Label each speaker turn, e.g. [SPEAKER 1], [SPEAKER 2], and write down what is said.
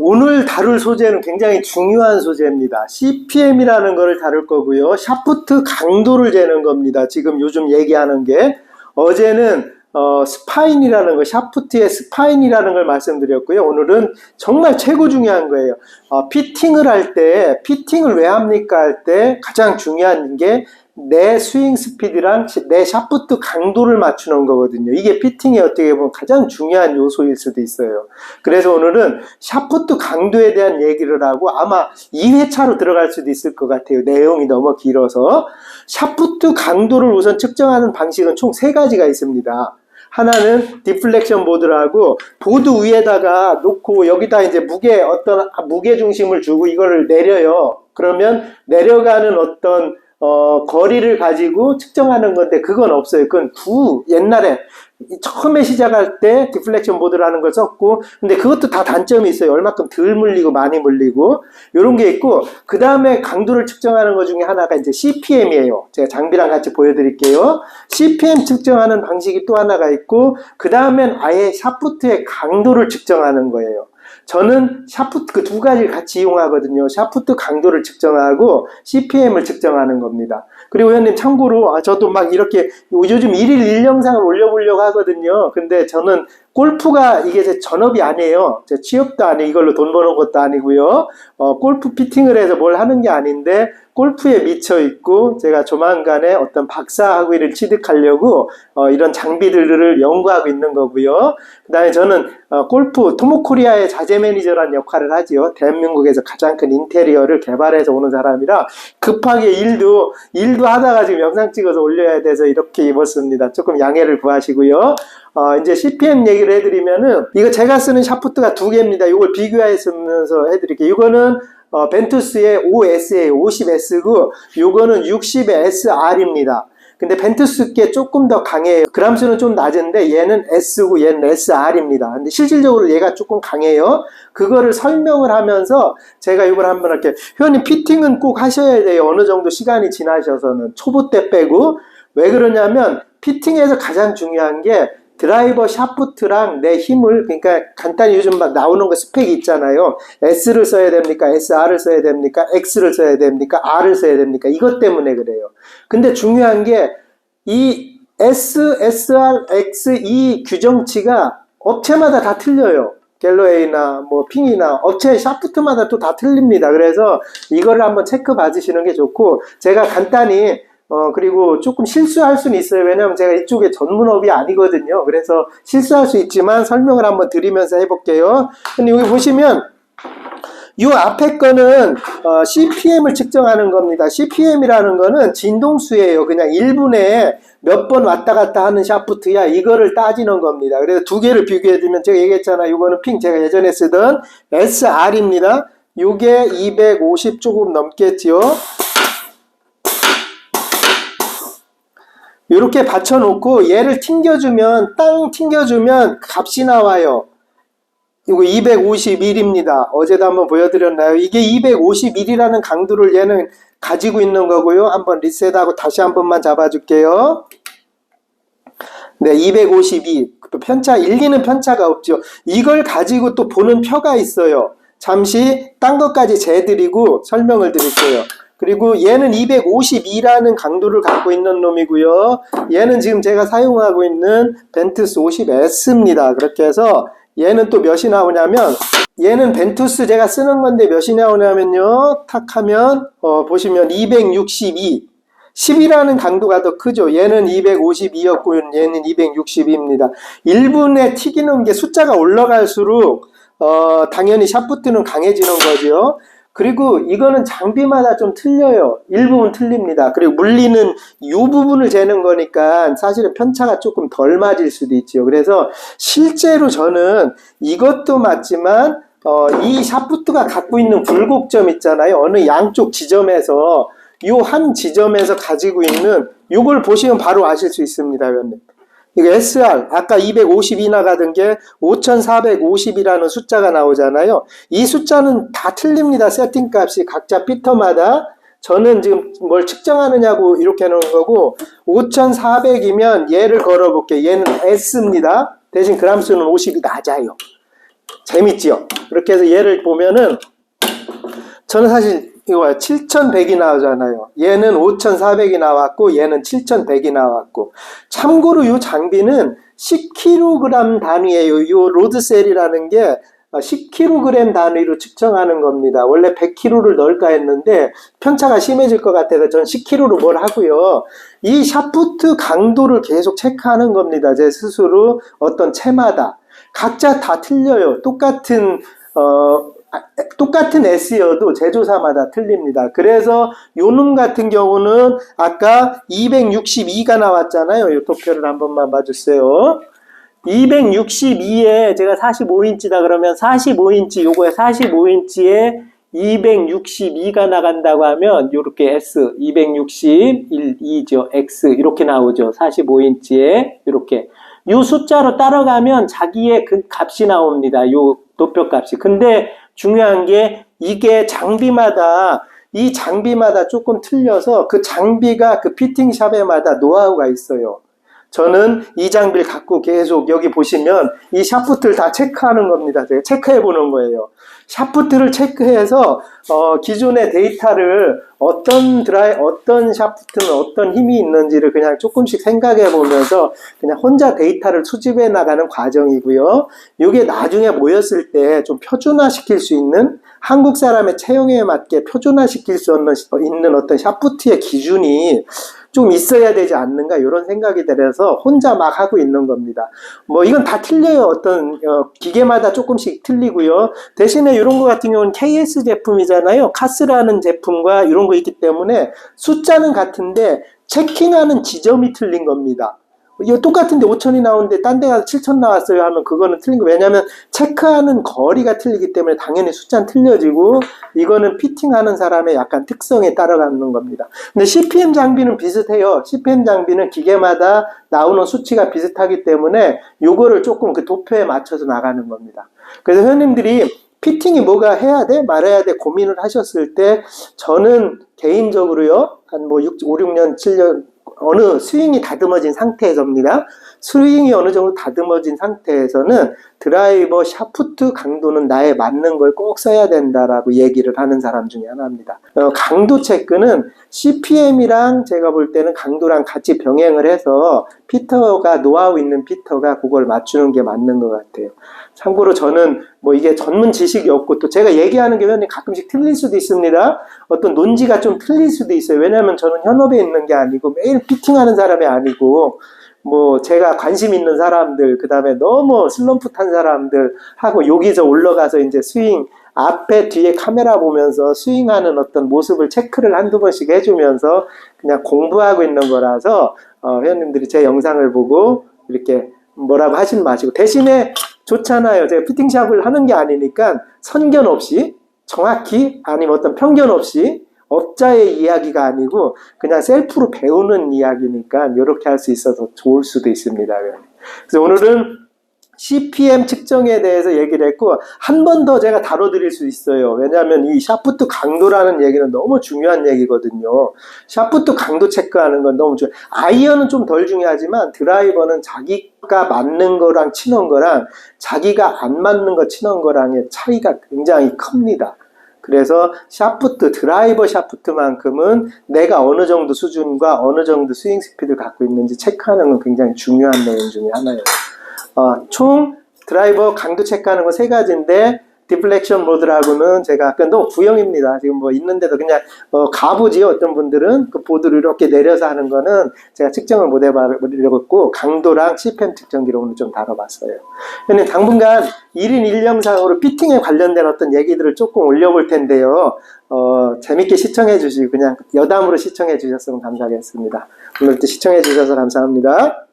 [SPEAKER 1] 오늘 다룰 소재는 굉장히 중요한 소재입니다. CPM이라는 거를 다룰 거고요. 샤프트 강도를 재는 겁니다. 지금 요즘 얘기하는 게. 어제는 스파인이라는 거, 샤프트의 스파인이라는 걸 말씀드렸고요. 오늘은 정말 최고 중요한 거예요. 피팅을 할 때, 피팅을 왜 합니까? 할 때 가장 중요한 게 내 스윙 스피드랑 내 샤프트 강도를 맞추는 거거든요. 이게 피팅이 어떻게 보면 가장 중요한 요소일 수도 있어요. 그래서 오늘은 샤프트 강도에 대한 얘기를 하고 아마 2회차로 들어갈 수도 있을 것 같아요. 내용이 너무 길어서. 샤프트 강도를 우선 측정하는 방식은 총 3가지가 있습니다. 하나는 디플렉션 보드라고 보드 위에다가 놓고 여기다 이제 어떤 무게 중심을 주고 이거를 내려요. 그러면 내려가는 어떤 거리를 가지고 측정하는 건데 그건 없어요. 그건 옛날에 처음에 시작할 때 디플렉션 보드라는 걸 썼고, 근데 그것도 다 단점이 있어요. 얼마큼 덜 물리고 많이 물리고 이런 게 있고, 그 다음에 강도를 측정하는 것 중에 하나가 이제 CPM이에요. 제가 장비랑 같이 보여드릴게요. CPM 측정하는 방식이 또 하나가 있고, 그 다음엔 아예 샤프트의 강도를 측정하는 거예요. 저는 샤프트 그 2가지를 같이 이용하거든요. 샤프트 강도를 측정하고 CPM을 측정하는 겁니다. 그리고 회원님 참고로 저도 막 이렇게 요즘 1일 1영상을 올려보려고 하거든요. 근데 저는 골프가 이게 제 전업이 아니에요. 제 취업도 아니고 이걸로 돈 버는 것도 아니고요. 골프 피팅을 해서 뭘 하는 게 아닌데 골프에 미쳐 있고 제가 조만간에 어떤 박사 학위를 취득하려고 이런 장비들을 연구하고 있는 거고요. 그 다음에 저는 골프 토모코리아의 자재 매니저라는 역할을 하지요. 대한민국에서 가장 큰 인테리어를 개발해서 오는 사람이라 급하게 일도 하다가 지금 영상 찍어서 올려야 돼서 이렇게 입었습니다. 조금 양해를 구하시고요. 이제 CPM 얘기를 해드리면은 이거 제가 쓰는 샤프트가 2개입니다. 이걸 비교해서 해드릴게요. 이거는 벤투스의 5S예요. 50S고 요거는 60SR입니다. 근데 벤투스께 조금 더 강해요. 그람수는 좀 낮은데 얘는 S고 얘는 SR입니다. 근데 실질적으로 얘가 조금 강해요. 그거를 설명을 하면서 제가 이걸 한번 할게요. 회원님 피팅은 꼭 하셔야 돼요. 어느 정도 시간이 지나셔서는. 초보 때 빼고. 왜 그러냐면 피팅에서 가장 중요한 게 드라이버 샤프트랑 내 힘을, 그러니까 간단히 요즘 막 나오는 거 스펙이 있잖아요. S를 써야 됩니까? SR을 써야 됩니까? X를 써야 됩니까? R을 써야 됩니까? 이것 때문에 그래요. 근데 중요한 게 이 S, SR, X 이 규정치가 업체마다 다 틀려요. 갤러웨이나 뭐 핑이나 업체 샤프트마다 또 다 틀립니다. 그래서 이거를 한번 체크 받으시는 게 좋고, 제가 간단히 그리고 조금 실수할 수는 있어요. 왜냐면 제가 이쪽에 전문업이 아니거든요. 그래서 실수할 수 있지만 설명을 한번 드리면서 해볼게요. 근데 여기 보시면 이 앞에 거는 CPM을 측정하는 겁니다. CPM이라는 거는 진동수예요. 그냥 1분에 몇 번 왔다 갔다 하는 샤프트야. 이거를 따지는 겁니다. 그래서 2개를 비교해주면 제가 얘기했잖아요. 이거는 핑 제가 예전에 쓰던 SR입니다. 이게 250 조금 넘겠지요. 이렇게 받쳐놓고 얘를 튕겨주면 값이 나와요. 이거 251입니다. 어제도 한번 보여드렸나요? 이게 251이라는 강도를 얘는 가지고 있는 거고요. 한번 리셋하고 다시 한 번만 잡아줄게요. 네, 252. 또 편차, 1, 2는 편차가 없죠. 이걸 가지고 또 보는 표가 있어요. 잠시 딴 것까지 재드리고 설명을 드릴게요. 그리고 얘는 252라는 강도를 갖고 있는 놈이고요. 얘는 지금 제가 사용하고 있는 벤투스 50S입니다. 그렇게 해서 얘는 또 몇이 나오냐면, 얘는 벤투스 제가 쓰는 건데 몇이 나오냐면요. 탁 하면 보시면 262. 10이라는 강도가 더 크죠. 얘는 252였고 얘는 262입니다. 1분에 튀기는 게 숫자가 올라갈수록 당연히 샤프트는 강해지는 거죠. 그리고 이거는 장비마다 좀 틀려요. 일부분 틀립니다. 그리고 물리는 이 부분을 재는 거니까 사실은 편차가 조금 덜 맞을 수도 있죠. 그래서 실제로 저는 이것도 맞지만 이 샤프트가 갖고 있는 굴곡점 있잖아요. 어느 양쪽 지점에서 이 한 지점에서 가지고 있는 요걸 보시면 바로 아실 수 있습니다. 위원님. 이거 SR, 아까 250이 나가던 게 5450이라는 숫자가 나오잖아요. 이 숫자는 다 틀립니다. 세팅 값이 각자 피터마다. 저는 지금 뭘 측정하느냐고 이렇게 해놓은 거고, 5400이면 얘를 걸어볼게요. 얘는 S입니다. 대신 그람수는 50이 낮아요. 재밌지요? 그렇게 해서 얘를 보면은 저는 사실 이거 7100이 나오잖아요. 얘는 5400이 나왔고 얘는 7100이 나왔고 참고로 이 장비는 10kg 단위예요. 이 로드셀이라는 게 10kg 단위로 측정하는 겁니다. 원래 100kg를 넣을까 했는데 편차가 심해질 것 같아서 전 10kg로 뭘 하고요. 이 샤프트 강도를 계속 체크하는 겁니다. 제 스스로 어떤 채마다. 각자 다 틀려요. 똑같은 S여도 제조사마다 틀립니다. 그래서 요놈 같은 경우는 아까 262가 나왔잖아요. 요 도표를 한 번만 봐주세요. 262에 제가 45인치다 그러면 45인치 요거에 45인치에 262가 나간다고 하면 요렇게 S 261, 2죠. X 이렇게 나오죠. 45인치에 이렇게 요 숫자로 따라가면 자기의 그 값이 나옵니다. 요 도표 값이. 근데 중요한 게 이게 이 장비마다 조금 틀려서 그 장비가 그 피팅샵에마다 노하우가 있어요. 저는 이 장비를 갖고 계속 여기 보시면 이 샤프트를 다 체크하는 겁니다. 제가 체크해 보는 거예요. 샤프트를 체크해서 기존의 데이터를 어떤 샤프트는 어떤 힘이 있는지를 그냥 조금씩 생각해 보면서 그냥 혼자 데이터를 수집해 나가는 과정이고요. 이게 나중에 모였을 때 좀 표준화시킬 수 있는 한국 사람의 체형에 맞게 표준화시킬 수 있는 어떤 샤프트의 기준이 좀 있어야 되지 않는가 이런 생각이 들어서 혼자 막 하고 있는 겁니다. 뭐 이건 다 틀려요. 어떤 기계마다 조금씩 틀리고요. 대신에 이런 거 같은 경우는 KS 제품이잖아요. 카스라는 제품과 이런 거 있기 때문에 숫자는 같은데 체킹하는 지점이 틀린 겁니다. 이거 똑같은데 5,000이 나오는데 딴 데 가서 7,000 나왔어요 하면 그거는 틀린 거. 왜냐하면 체크하는 거리가 틀리기 때문에 당연히 숫자는 틀려지고 이거는 피팅하는 사람의 약간 특성에 따라가는 겁니다. 근데 CPM 장비는 비슷해요. CPM 장비는 기계마다 나오는 수치가 비슷하기 때문에 요거를 조금 그 도표에 맞춰서 나가는 겁니다. 그래서 회원님들이 피팅이 뭐가 해야 돼? 말해야 돼? 고민을 하셨을 때 저는 개인적으로요. 한 뭐 5, 6년, 7년 어느 스윙이 다듬어진 상태에서입니다. 스윙이 어느 정도 다듬어진 상태에서는 드라이버 샤프트 강도는 나에 맞는 걸 꼭 써야 된다라고 얘기를 하는 사람 중에 하나입니다. 강도 체크는 CPM이랑 제가 볼 때는 강도랑 같이 병행을 해서 피터가 노하우 있는 피터가 그걸 맞추는 게 맞는 것 같아요. 참고로 저는 뭐 이게 전문 지식이 없고 또 제가 얘기하는 게 가끔씩 틀릴 수도 있습니다. 어떤 논지가 좀 틀릴 수도 있어요. 왜냐하면 저는 현업에 있는 게 아니고 매일 피팅하는 사람이 아니고 뭐 제가 관심 있는 사람들 그 다음에 너무 슬럼프 탄 사람들 하고 여기서 올라가서 이제 스윙 앞에 뒤에 카메라 보면서 스윙하는 어떤 모습을 체크를 한두 번씩 해주면서 그냥 공부하고 있는 거라서 회원님들이 제 영상을 보고 이렇게 뭐라고 하진 마시고 대신에 좋잖아요. 제가 피팅샵을 하는 게 아니니까 선견 없이 정확히 아니면 어떤 편견 없이 업자의 이야기가 아니고 그냥 셀프로 배우는 이야기니까 이렇게 할 수 있어서 좋을 수도 있습니다. 그래서 오늘은 CPM 측정에 대해서 얘기를 했고 한 번 더 제가 다뤄드릴 수 있어요. 왜냐하면 이 샤프트 강도라는 얘기는 너무 중요한 얘기거든요. 샤프트 강도 체크하는 건 너무 중요해요. 아이언은 좀 덜 중요하지만 드라이버는 자기가 맞는 거랑 치는 거랑 자기가 안 맞는 거 치는 거랑의 차이가 굉장히 큽니다. 그래서 드라이버 샤프트만큼은 내가 어느 정도 수준과 어느 정도 스윙 스피드를 갖고 있는지 체크하는 건 굉장히 중요한 내용 중에 하나예요. 총 드라이버 강도 체크하는 건 3가지인데 디플렉션 모드라고는 제가 아까 너무 구형입니다. 지금 뭐 있는데도 그냥 가보지요. 어떤 분들은 그 보드를 이렇게 내려서 하는 거는 제가 측정을 못 해보려고 강도랑 CPM 측정 기록을 좀 다뤄봤어요. 근데 당분간 1인 1영상으로 피팅에 관련된 어떤 얘기들을 조금 올려볼 텐데요. 재밌게 시청해 주시고 그냥 여담으로 시청해 주셨으면 감사하겠습니다. 오늘도 시청해 주셔서 감사합니다.